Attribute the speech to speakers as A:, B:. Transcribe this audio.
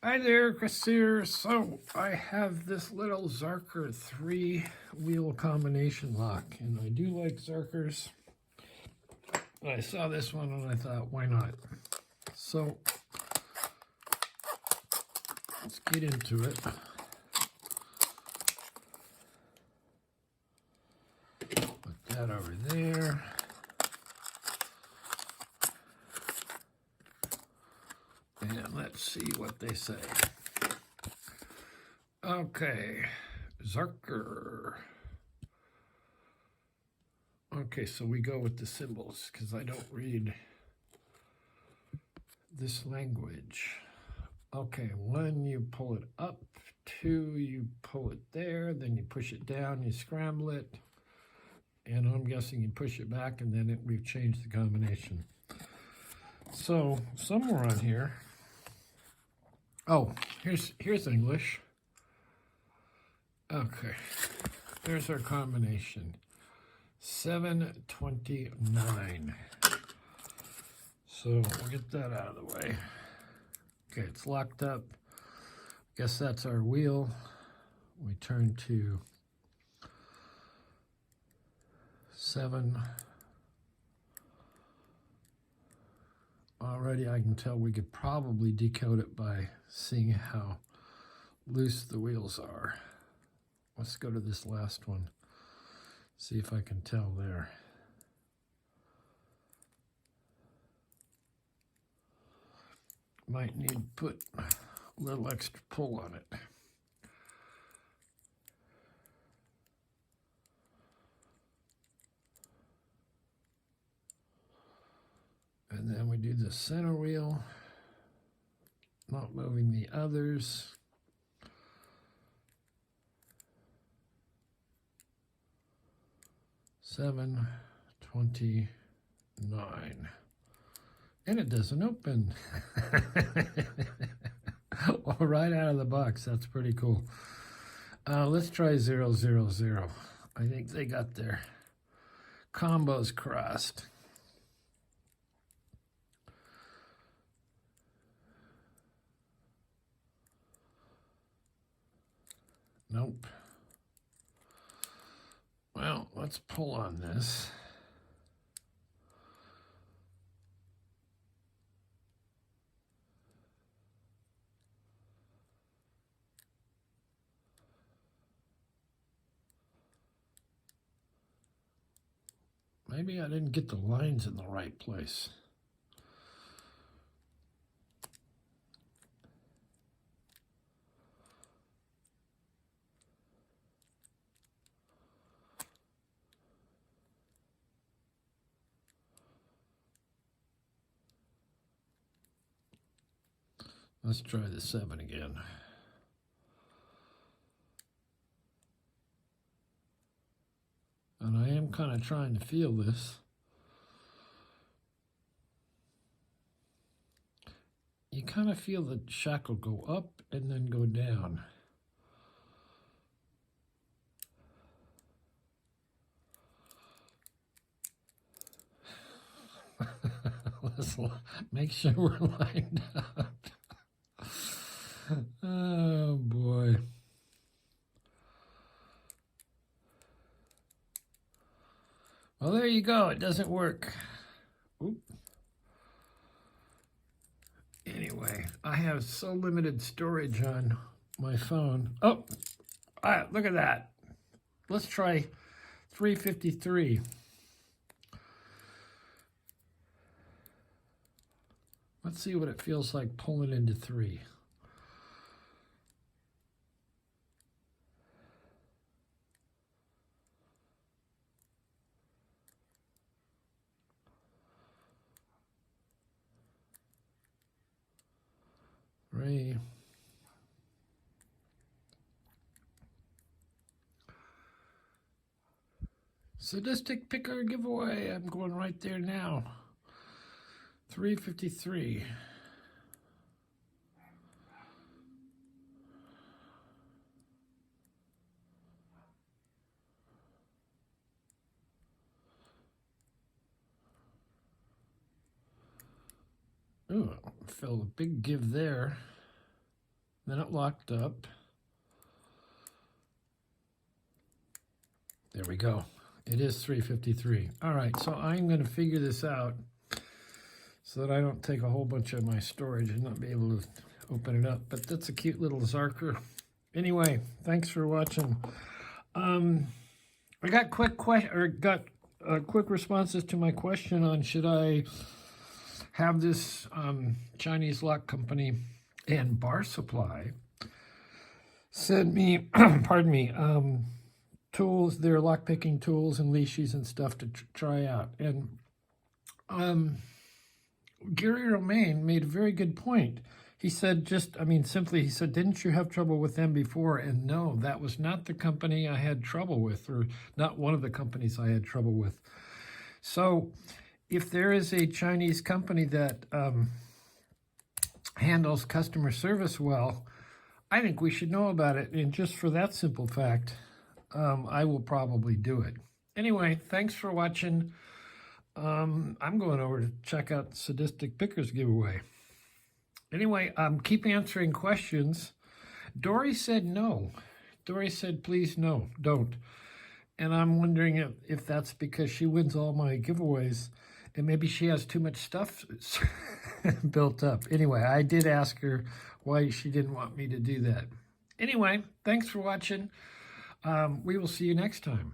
A: Hi there, Chris here. So I have this little Zarker 3-wheel combination lock, and I do like Zarkers. I saw this one and I thought, why not? So let's get into it. Put that over there. And let's see what they say. Okay, Zarker. Okay, so we go with the symbols because I don't read this language. Okay, 1, you pull it up. 2, you pull it there. Then you push it down, you scramble it. And I'm guessing you push it back, and then we've changed the combination. So somewhere on here, oh, here's English. Okay, there's our combination, 729. So we'll get that out of the way. Okay, it's locked up. Guess that's our wheel. We turn to 7. Already I can tell we could probably decode it by seeing how loose the wheels are. Let's go to this last one. See if I can tell there. Might need to put a little extra pull on it. And then we do the center wheel, not moving the others. $7.29. And it doesn't open. Well, right out of the box, that's pretty cool. Let's try 000. I think they got their combos crossed. Nope. Well, let's pull on this. Maybe I didn't get the lines in the right place. Let's try the 7 again. And I am kind of trying to feel this. You kind of feel the shackle go up and then go down. Let's make sure we're lined up. Oh boy. Well, there you go. It doesn't work. Oop. Anyway, I have so limited storage on my phone. Oh, look at that. Let's try 353. Let's see what it feels like pulling into 3. Three. Sadistic picker giveaway. I'm going right there now. 353. Ooh, felt a big give there. Then it locked up. There we go. It is 353. All right, so I'm going to figure this out so that I don't take a whole bunch of my storage and not be able to open it up. But that's a cute little Zarker. Anyway, thanks for watching. I got quick responses to my question on should I have this Chinese lock company and Bar Supply send me, pardon me, tools, their lock-picking tools and leashes and stuff to try out. And Gary Romaine made a very good point. He said simply, he said, didn't you have trouble with them before? And no, that was not the company I had trouble with, or not one of the companies I had trouble with. So if there is a Chinese company that handles customer service well, I think we should know about it. And just for that simple fact, I will probably do it. Anyway, thanks for watching. I'm going over to check out the Sadistic Pickers giveaway. Anyway, keep answering questions. Dory said no. Dory said, please no, don't. And I'm wondering if that's because she wins all my giveaways and maybe she has too much stuff built up. Anyway, I did ask her why she didn't want me to do that. Anyway, thanks for watching. We will see you next time.